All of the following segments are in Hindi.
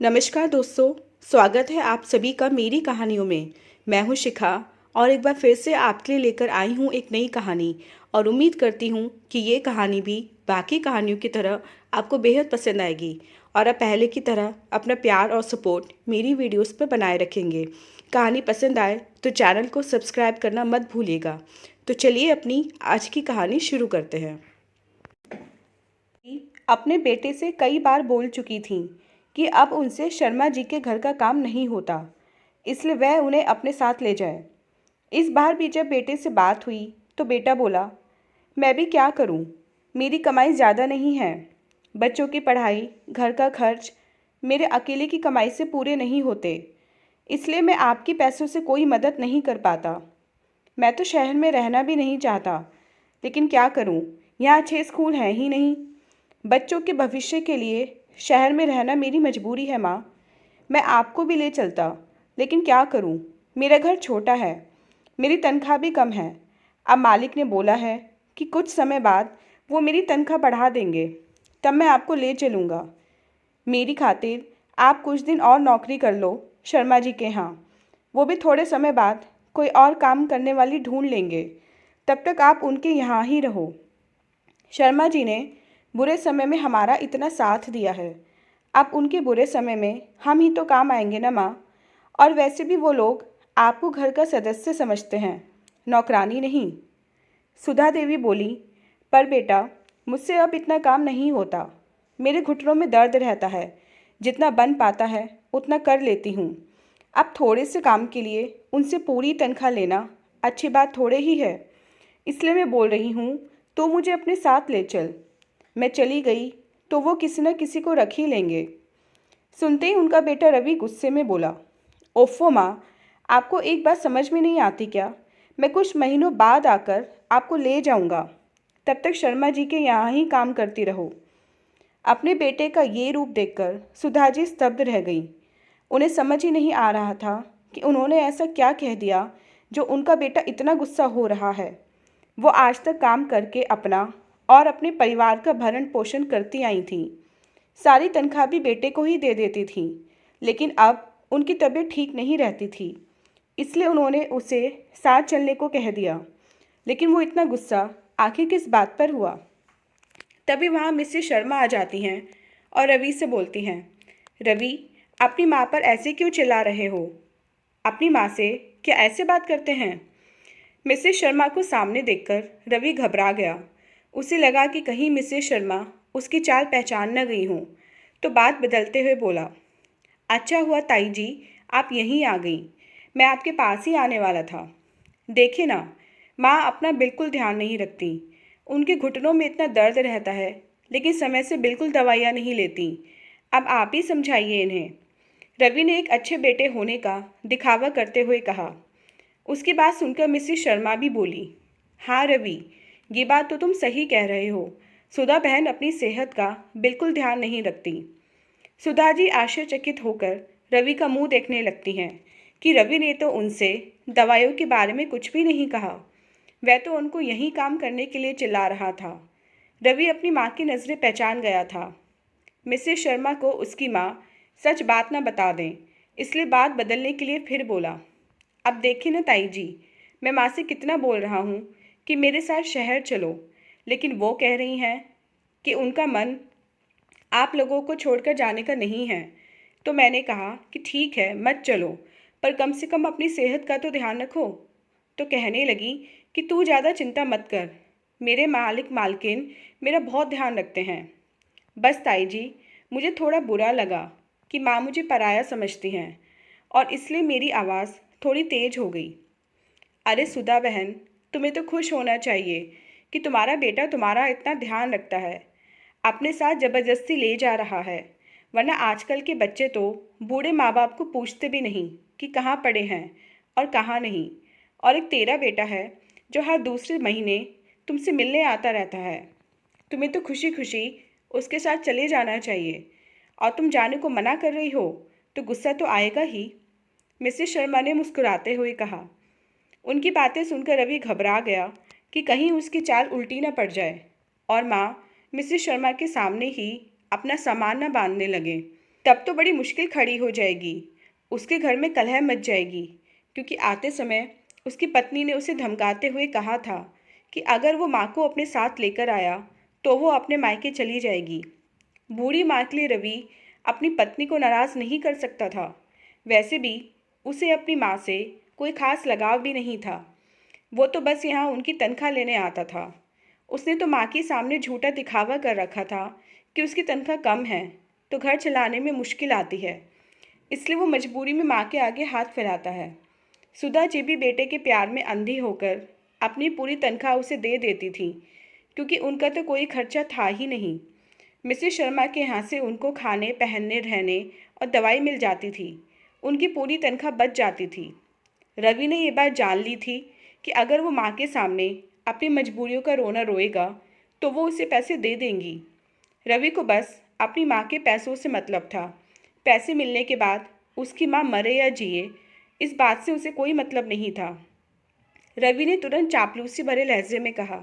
नमस्कार दोस्तों, स्वागत है आप सभी का मेरी कहानियों में। मैं हूं शिखा और एक बार फिर से आपके लिए लेकर आई हूं एक नई कहानी और उम्मीद करती हूं कि ये कहानी भी बाकी कहानियों की तरह आपको बेहद पसंद आएगी और आप पहले की तरह अपना प्यार और सपोर्ट मेरी वीडियोस पर बनाए रखेंगे। कहानी पसंद आए तो चैनल को सब्सक्राइब करना मत भूलिएगा। तो चलिए अपनी आज की कहानी शुरू करते हैं। अपने बेटे से कई बार बोल चुकी थी कि अब उनसे शर्मा जी के घर का काम नहीं होता, इसलिए वह उन्हें अपने साथ ले जाए। इस बार भी जब बेटे से बात हुई तो बेटा बोला, मैं भी क्या करूं? मेरी कमाई ज़्यादा नहीं है। बच्चों की पढ़ाई, घर का खर्च मेरे अकेले की कमाई से पूरे नहीं होते, इसलिए मैं आपकी पैसों से कोई मदद नहीं कर पाता। मैं तो शहर में रहना भी नहीं चाहता, लेकिन क्या करूं, यहाँ अच्छे स्कूल हैं ही नहीं। बच्चों के भविष्य के लिए शहर में रहना मेरी मजबूरी है माँ। मैं आपको भी ले चलता, लेकिन क्या करूं, मेरा घर छोटा है, मेरी तनख्वाह भी कम है। अब मालिक ने बोला है कि कुछ समय बाद वो मेरी तनख्वाह बढ़ा देंगे, तब मैं आपको ले चलूँगा। मेरी खातिर आप कुछ दिन और नौकरी कर लो शर्मा जी के यहाँ, वो भी थोड़े समय बाद कोई और काम करने वाली ढूंढ लेंगे, तब तक आप उनके यहाँ ही रहो। शर्मा जी ने बुरे समय में हमारा इतना साथ दिया है, अब उनके बुरे समय में हम ही तो काम आएंगे ना माँ। और वैसे भी वो लोग आपको घर का सदस्य समझते हैं, नौकरानी नहीं। सुधा देवी बोली, पर बेटा मुझसे अब इतना काम नहीं होता। मेरे घुटनों में दर्द रहता है, जितना बन पाता है उतना कर लेती हूँ। अब थोड़े से काम के लिए उनसे पूरी तनख्वाह लेना अच्छी बात थोड़े ही है, इसलिए मैं बोल रही हूँ तो मुझे अपने साथ ले चल। मैं चली गई तो वो किसी न किसी को रख ही लेंगे। सुनते ही उनका बेटा रवि गुस्से में बोला, ओफो माँ, आपको एक बात समझ में नहीं आती क्या? मैं कुछ महीनों बाद आकर आपको ले जाऊंगा, तब तक शर्मा जी के यहाँ ही काम करती रहो। अपने बेटे का ये रूप देखकर सुधा जी स्तब्ध रह गई। उन्हें समझ ही नहीं आ रहा था कि उन्होंने ऐसा क्या कह दिया जो उनका बेटा इतना गुस्सा हो रहा है। वो आज तक काम करके अपना और अपने परिवार का भरण पोषण करती आई थी, सारी तनख्वाह भी बेटे को ही दे देती थी, लेकिन अब उनकी तबीयत ठीक नहीं रहती थी, इसलिए उन्होंने उसे साथ चलने को कह दिया। लेकिन वो इतना गुस्सा आखिर किस बात पर हुआ? तभी वहाँ मिसेस शर्मा आ जाती हैं और रवि से बोलती हैं, रवि, अपनी माँ पर ऐसे क्यों चिल्ला रहे हो? अपनी माँ से क्या ऐसे बात करते हैं? मिसेस शर्मा को सामने देखकर रवि घबरा गया। उसे लगा कि कहीं मिसेस शर्मा उसकी चाल पहचान न गई हो, तो बात बदलते हुए बोला, अच्छा हुआ ताई जी आप यहीं आ गई, मैं आपके पास ही आने वाला था। देखिए ना, माँ अपना बिल्कुल ध्यान नहीं रखती, उनके घुटनों में इतना दर्द रहता है, लेकिन समय से बिल्कुल दवाइयाँ नहीं लेती। अब आप ही समझाइए इन्हें। रवि ने एक अच्छे बेटे होने का दिखावा करते हुए कहा। उसकी बात सुनकर मिसेस शर्मा भी बोली, हाँ रवि, ये बात तो तुम सही कह रहे हो। सुधा बहन अपनी सेहत का बिल्कुल ध्यान नहीं रखती। सुधा जी आश्चर्यचकित होकर रवि का मुंह देखने लगती हैं कि रवि ने तो उनसे दवाइयों के बारे में कुछ भी नहीं कहा, वह तो उनको यही काम करने के लिए चिल्ला रहा था। रवि अपनी माँ की नज़रें पहचान गया था। मिसेस शर्मा को उसकी माँ सच बात न बता दें, इसलिए बात बदलने के लिए फिर बोला, अब देखिए ना ताई जी, मैं माँ से कितना बोल रहा हूँ कि मेरे साथ शहर चलो, लेकिन वो कह रही हैं कि उनका मन आप लोगों को छोड़कर जाने का नहीं है। तो मैंने कहा कि ठीक है मत चलो, पर कम से कम अपनी सेहत का तो ध्यान रखो। तो कहने लगी कि तू ज़्यादा चिंता मत कर, मेरे मालिक मालकिन मेरा बहुत ध्यान रखते हैं। बस ताई जी, मुझे थोड़ा बुरा लगा कि माँ मुझे पराया समझती हैं और इसलिए मेरी आवाज़ थोड़ी तेज हो गई। अरे सुधा बहन, तुम्हें तो खुश होना चाहिए कि तुम्हारा बेटा तुम्हारा इतना ध्यान रखता है, अपने साथ ज़बरदस्ती ले जा रहा है, वरना आजकल के बच्चे तो बूढ़े माँ बाप को पूछते भी नहीं कि कहाँ पढ़े हैं और कहाँ नहीं। और एक तेरा बेटा है जो हर दूसरे महीने तुमसे मिलने आता रहता है, तुम्हें तो खुशी खुशी उसके साथ चले जाना चाहिए, और तुम जाने को मना कर रही हो तो गुस्सा तो आएगा ही। मिसेस शर्मा ने मुस्कुराते हुए कहा। उनकी बातें सुनकर रवि घबरा गया कि कहीं उसकी चाल उल्टी न पड़ जाए और माँ मिसेस शर्मा के सामने ही अपना सामान न बांधने लगे। तब तो बड़ी मुश्किल खड़ी हो जाएगी। उसके घर में कलह मच जाएगी, क्योंकि आते समय उसकी पत्नी ने उसे धमकाते हुए कहा था कि अगर वो माँ को अपने साथ लेकर आया तो वो अपने मायके चली जाएगी। बूढ़ी माँ के लिए रवि अपनी पत्नी को नाराज़ नहीं कर सकता था। वैसे भी उसे अपनी माँ से कोई खास लगाव भी नहीं था। वो तो बस यहाँ उनकी तनख्वाह लेने आता था। उसने तो माँ के सामने झूठा दिखावा कर रखा था कि उसकी तनख्वाह कम है तो घर चलाने में मुश्किल आती है, इसलिए वो मजबूरी में माँ के आगे हाथ फैलाता है। सुधा जी भी बेटे के प्यार में अंधी होकर अपनी पूरी तनख्वाह उसे दे देती थी, क्योंकि उनका तो कोई खर्चा था ही नहीं। मिसेस शर्मा के यहाँ से उनको खाने, पहनने, रहने और दवाई मिल जाती थी। उनकी पूरी तनख्वाह बच जाती थी। रवि ने ये बात जान ली थी कि अगर वो माँ के सामने अपनी मजबूरियों का रोना रोएगा तो वो उसे पैसे दे देंगी। रवि को बस अपनी माँ के पैसों से मतलब था। पैसे मिलने के बाद उसकी माँ मरे या जिए, इस बात से उसे कोई मतलब नहीं था। रवि ने तुरंत चापलूसी भरे लहजे में कहा,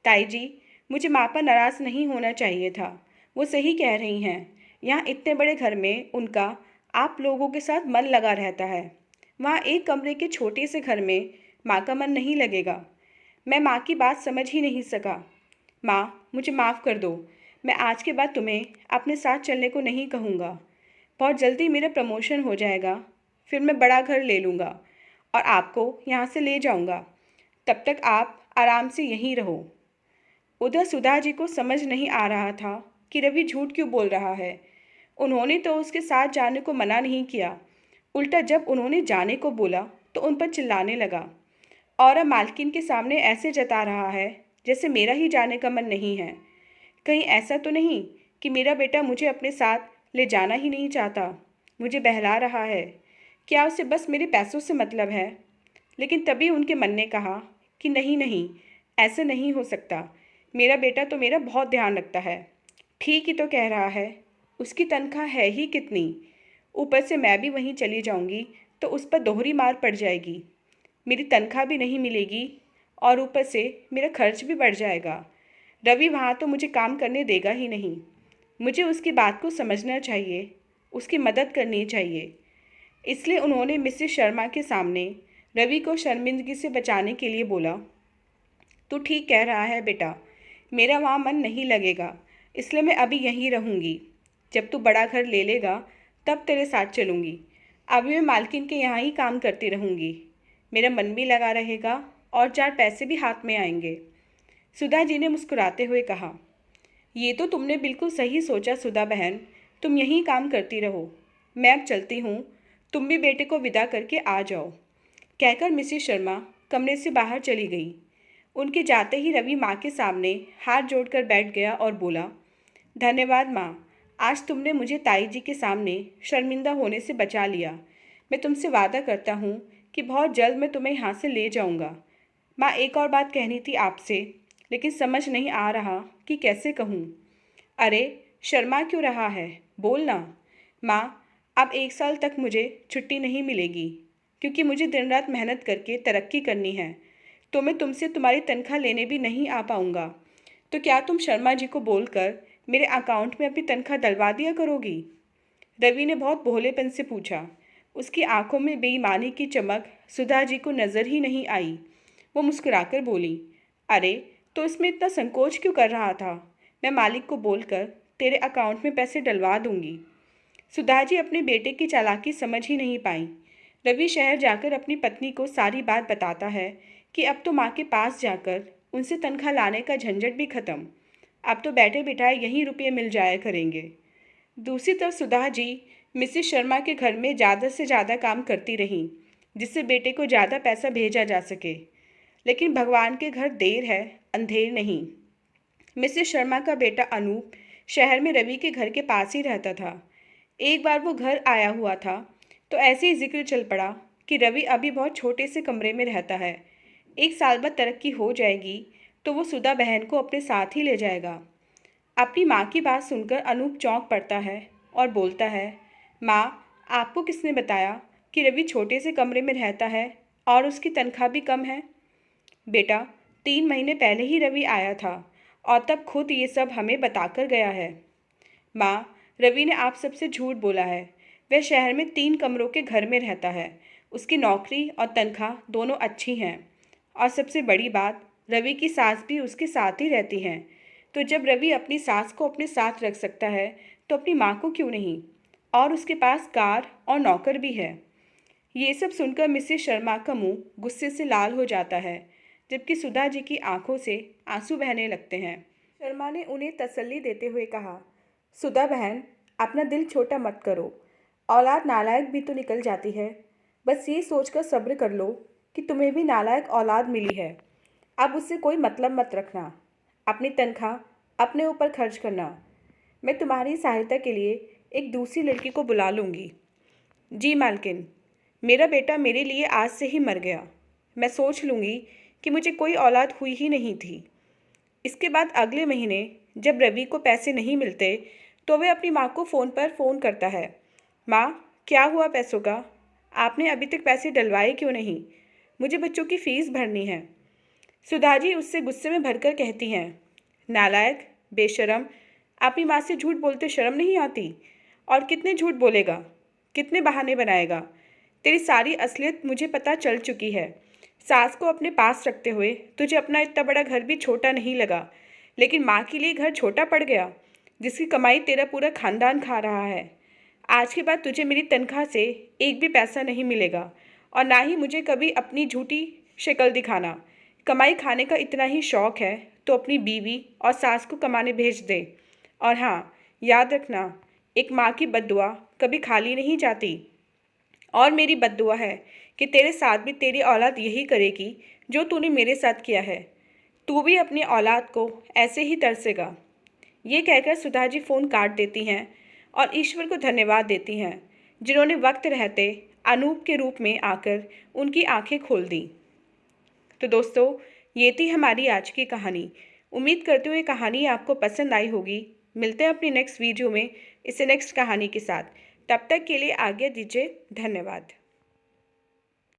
ताई जी, मुझे माँ पर नाराज़ नहीं होना चाहिए था। वो सही कह रही हैं। यहाँ इतने बड़े घर में उनका आप लोगों के साथ मन लगा रहता है। वहाँ एक कमरे के छोटे से घर में माँ का मन नहीं लगेगा। मैं माँ की बात समझ ही नहीं सका। माँ, मुझे माफ़ कर दो। मैं आज के बाद तुम्हें अपने साथ चलने को नहीं कहूँगा। बहुत जल्दी मेरा प्रमोशन हो जाएगा, फिर मैं बड़ा घर ले लूँगा और आपको यहाँ से ले जाऊँगा। तब तक आप आराम से यहीं रहो। उधर सुधा जी को समझ नहीं आ रहा था कि रवि झूठ क्यों बोल रहा है। उन्होंने तो उसके साथ जाने को मना नहीं किया, उल्टा जब उन्होंने जाने को बोला तो उन पर चिल्लाने लगा और अब मालकिन के सामने ऐसे जता रहा है जैसे मेरा ही जाने का मन नहीं है। कहीं ऐसा तो नहीं कि मेरा बेटा मुझे अपने साथ ले जाना ही नहीं चाहता, मुझे बहला रहा है। क्या उसे बस मेरे पैसों से मतलब है? लेकिन तभी उनके मन ने कहा कि नहीं नहीं, ऐसे नहीं हो सकता। मेरा बेटा तो मेरा बहुत ध्यान रखता है। ठीक ही तो कह रहा है। उसकी तनख्वाह है ही कितनी? ऊपर से मैं भी वहीं चली जाऊंगी तो उस पर दोहरी मार पड़ जाएगी। मेरी तनख्वाह भी नहीं मिलेगी और ऊपर से मेरा खर्च भी बढ़ जाएगा। रवि वहाँ तो मुझे काम करने देगा ही नहीं। मुझे उसकी बात को समझना चाहिए, उसकी मदद करनी चाहिए। इसलिए उन्होंने मिसेस शर्मा के सामने रवि को शर्मिंदगी से बचाने के लिए बोला, तू ठीक कह रहा है बेटा, मेरा वहाँ मन नहीं लगेगा, इसलिए मैं अभी यहीं रहूँगी। जब तू बड़ा घर ले लेगा तब तेरे साथ चलूँगी। अभी मैं मालकिन के यहाँ ही काम करती रहूँगी। मेरा मन भी लगा रहेगा और 4 पैसे भी हाथ में आएंगे। सुधा जी ने मुस्कुराते हुए कहा, ये तो तुमने बिल्कुल सही सोचा सुधा बहन, तुम यहीं काम करती रहो। मैं अब चलती हूँ, तुम भी बेटे को विदा करके आ जाओ। कहकर मिसेस शर्मा कमरे से बाहर चली गई। उनके जाते ही रवि माँ के सामने हाथ जोड़कर बैठ गया और बोला, धन्यवाद माँ, आज तुमने मुझे ताई जी के सामने शर्मिंदा होने से बचा लिया। मैं तुमसे वादा करता हूँ कि बहुत जल्द मैं तुम्हें यहाँ से ले जाऊँगा। माँ, एक और बात कहनी थी आपसे, लेकिन समझ नहीं आ रहा कि कैसे कहूँ। अरे, शर्मा क्यों रहा है, बोल ना। माँ, अब 1 साल तक मुझे छुट्टी नहीं मिलेगी, क्योंकि मुझे दिन रात मेहनत करके तरक्की करनी है। तो मैं तुमसे तुम्हारी तनख्वाह लेने भी नहीं आ पाऊँगा। तो क्या तुम शर्मा जी को बोलकर मेरे अकाउंट में अपनी तनख्वाह डलवा दिया करोगी? रवि ने बहुत भोलेपन से पूछा। उसकी आंखों में बेईमानी की चमक सुधा जी को नज़र ही नहीं आई। वो मुस्कुराकर बोली, अरे, तो इसमें इतना संकोच क्यों कर रहा था? मैं मालिक को बोलकर तेरे अकाउंट में पैसे डलवा दूंगी। सुधा जी अपने बेटे की चालाकी समझ ही नहीं पाई। रवि शहर जाकर अपनी पत्नी को सारी बात बताता है कि अब तो माँ के पास जाकर उनसे तनख्वाह लाने का झंझट भी खत्म। अब तो बैठे बिठाए यहीं रुपये मिल जाया करेंगे। दूसरी तरफ सुधा जी मिसेस शर्मा के घर में ज़्यादा से ज़्यादा काम करती रहीं, जिससे बेटे को ज़्यादा पैसा भेजा जा सके। लेकिन भगवान के घर देर है, अंधेर नहीं। मिसेस शर्मा का बेटा अनूप शहर में रवि के घर के पास ही रहता था। एक बार वो घर आया हुआ था तो ऐसे ही जिक्र चल पड़ा कि रवि अभी बहुत छोटे से कमरे में रहता है। 1 साल बाद तरक्की हो जाएगी तो वो सुधा बहन को अपने साथ ही ले जाएगा। अपनी माँ की बात सुनकर अनूप चौंक पड़ता है और बोलता है, माँ, आपको किसने बताया कि रवि छोटे से कमरे में रहता है और उसकी तनख्वाह भी कम है? बेटा, 3 महीने पहले ही रवि आया था और तब खुद ये सब हमें बताकर गया है। माँ, रवि ने आप सबसे झूठ बोला है। वह शहर में 3 कमरों के घर में रहता है। उसकी नौकरी और तनख्वाह दोनों अच्छी हैं। और सबसे बड़ी बात, रवि की सास भी उसके साथ ही रहती हैं। तो जब रवि अपनी सास को अपने साथ रख सकता है तो अपनी माँ को क्यों नहीं? और उसके पास कार और नौकर भी है। ये सब सुनकर मिसेस शर्मा का मुंह गुस्से से लाल हो जाता है, जबकि सुधा जी की आंखों से आंसू बहने लगते हैं। शर्मा ने उन्हें तसल्ली देते हुए कहा, सुधा बहन, अपना दिल छोटा मत करो। औलाद नालायक भी तो निकल जाती है। बस ये सोचकर सब्र कर लो कि तुम्हें भी नालायक औलाद मिली है। अब उससे कोई मतलब मत रखना। अपनी तनख्वाह अपने ऊपर खर्च करना। मैं तुम्हारी सहायता के लिए एक दूसरी लड़की को बुला लूँगी। जी मालकिन, मेरा बेटा मेरे लिए आज से ही मर गया। मैं सोच लूँगी कि मुझे कोई औलाद हुई ही नहीं थी। इसके बाद अगले महीने जब रवि को पैसे नहीं मिलते तो वह अपनी माँ को फ़ोन करता है। माँ, क्या हुआ पैसों का? आपने अभी तक पैसे डलवाए क्यों नहीं? मुझे बच्चों की फ़ीस भरनी है। सुधा जी उससे गुस्से में भरकर कहती हैं, नालायक, बेशरम, अपनी माँ से झूठ बोलते शर्म नहीं आती? और कितने झूठ बोलेगा, कितने बहाने बनाएगा? तेरी सारी असलियत मुझे पता चल चुकी है। सास को अपने पास रखते हुए तुझे अपना इतना बड़ा घर भी छोटा नहीं लगा, लेकिन माँ के लिए घर छोटा पड़ गया, जिसकी कमाई तेरा पूरा खानदान खा रहा है। आज के बाद तुझे मेरी तनख्वाह से एक भी पैसा नहीं मिलेगा, और ना ही मुझे कभी अपनी झूठी शक्ल दिखाना। कमाई खाने का इतना ही शौक है तो अपनी बीवी और सास को कमाने भेज दे। और हाँ, याद रखना, एक माँ की बद्दुआ कभी खाली नहीं जाती। और मेरी बद्दुआ है कि तेरे साथ भी तेरी औलाद यही करेगी जो तूने मेरे साथ किया है। तू भी अपनी औलाद को ऐसे ही तरसेगा। ये कहकर सुधा जी फ़ोन काट देती हैं और ईश्वर को धन्यवाद देती हैं, जिन्होंने वक्त रहते अनूप के रूप में आकर उनकी आंखें खोल दी। तो दोस्तों, ये थी हमारी आज की कहानी। उम्मीद करती हूँ ये कहानी आपको पसंद आई होगी। मिलते हैं अपनी नेक्स्ट वीडियो में इससे नेक्स्ट कहानी के साथ। तब तक के लिए आज्ञा दीजिए। धन्यवाद।